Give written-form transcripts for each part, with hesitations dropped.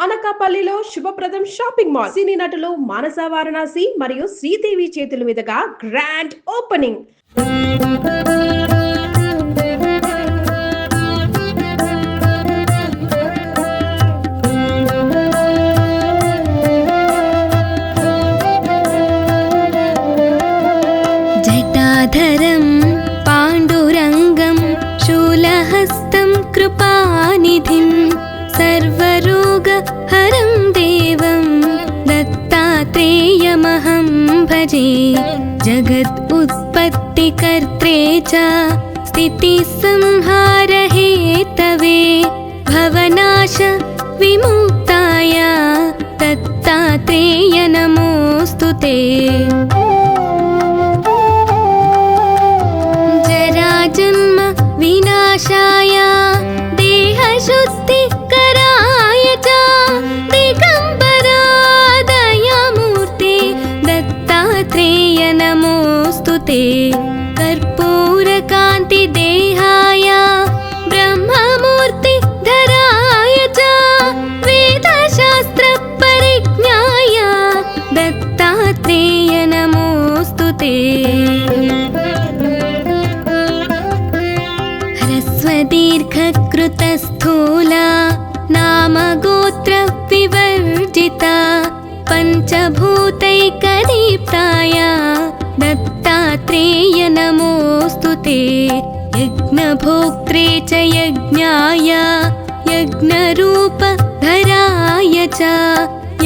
అనకాపల్లిలో శుభప్రదం shopping mall. సినీ నటులు మానస వారణాసి మరియు శ్రీదేవి చేతుల మీదుగా గ్రాండ్ ఓపెనింగ్. జటాధరం పాండురంగం శూలహస్తం కృపానిధిం सर्वरोगहरं देवं दत्तात्रेयमहं भजे। जगत् उत्पत्तिकर्त्रे च स्थितिसंहारहेतवे भवनाश विमुक्ताय दत्तात्रेय नमोऽस्तु ते। जराजन्म विनाशाय देहशुद्धि कर्पूरकान्ति देहाय ब्रह्ममूर्ति धराय च वेदशास्त्र परिज्ञाय दत्तात्रेय नमोऽस्तु ते। ह्रस्वदीर्घकृतस्थूला नामगोत्र विवर्जिता पञ्चभूतैकदीप्ताय दत्तात्रेय नमोऽस्तु ते। यज्ञभोक्त्रे च यज्ञाय यज्ञरूपधराय च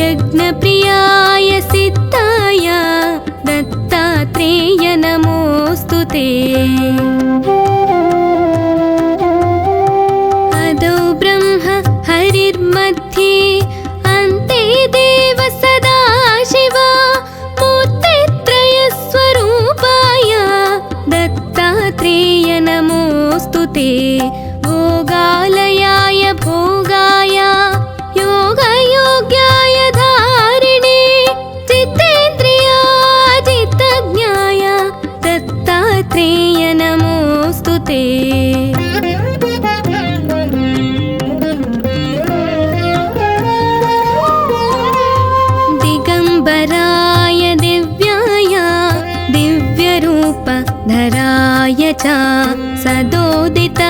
यज्ञप्रियाय सिद्धाय दत्तात्रेय नमोऽस्तु ते। अदौ ब्रह्म हरिर्मध्ये अन्ते देव सदा शिव दत्तात्रेय नमोऽस्तु ते। भोगालयाय भोगाय योगयोग्याय धारिणे चित्तेन्द्रियाजितज्ञाय दत्तात्रेय नमोऽस्तु ते। दिगम्बराय दिव्याय दिव्यरूप धराय च सदोदित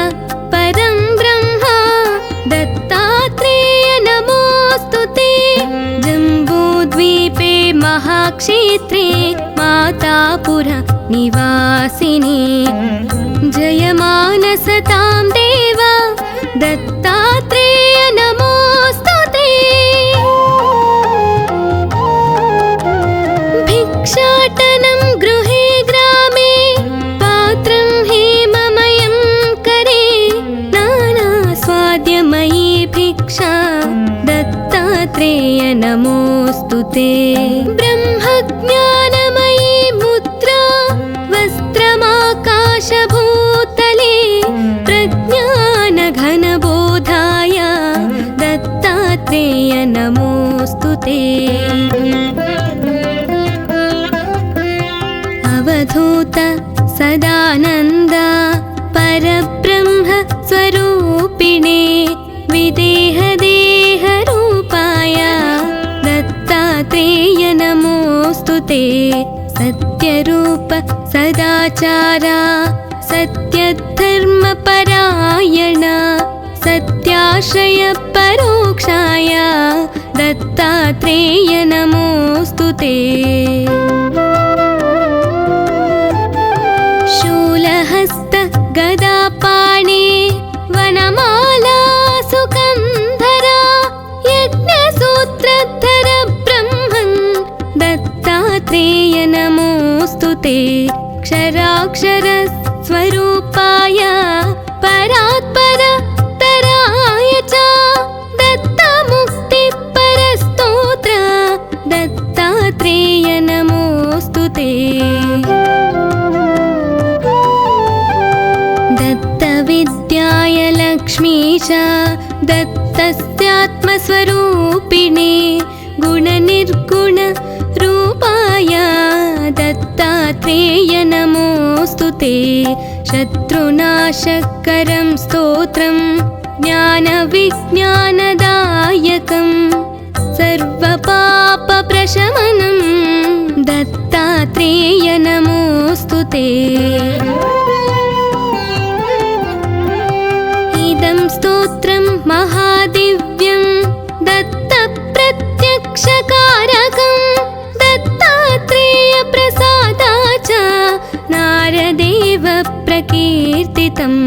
परं ब्रह्म दत्तात्रेय नमोऽस्तु ते। जम्बूद्वीपे महाक्षेत्रे मातापुर निवासिने जयमानसतां देव दत्तात्रेय नमोऽस्तु ते। भिक्षाटनं गृहे दत्तात्रेय नमोऽस्तु ते। ब्रह्मज्ञानमयी मुद्रा वस्त्रमाकाशभूतले प्रज्ञानघनबोधाय दत्तात्रेय नमोऽस्तु ते। अवधूत सदानन्द परब्रह्म स्वरूपिणे विदेहदेहरूपाय दत्तात्रेय नमोऽस्तु ते। सत्यरूप सदाचार सत्यधर्मपरायण सत्याश्रय परोक्षाय दत्तात्रेय नमोऽस्तु ते। शूलहस्त गदापाणे वनमाला सुकन्धरा यज्ञसूत्रधर ब्रह्मन् दत्तात्रेय नमोऽस्तु ते। क्षराक्षर स्वरूपाय परात्पर तराय च दत्तमुक्तिपरस्तोत्र दत्तात्रेय नमोऽस्तु ते। दत्तविद्याय लक्ष्मीश दत्तस्यात्मस्वरूपिणे गुणनिर्गुण रूपाय दत्तात्रेय नमोऽस्तु ते। शत्रुनाशकरं स्तोत्रं ज्ञानविज्ञानदायकम् दत्तात्रेय नमोऽस्तु ते। इदं स्तोत्रं महादिव्यं दत्तप्रत्यक्षकारकं दत्तात्रेयप्रसादाच्च नारदेव प्रकीर्तितम्।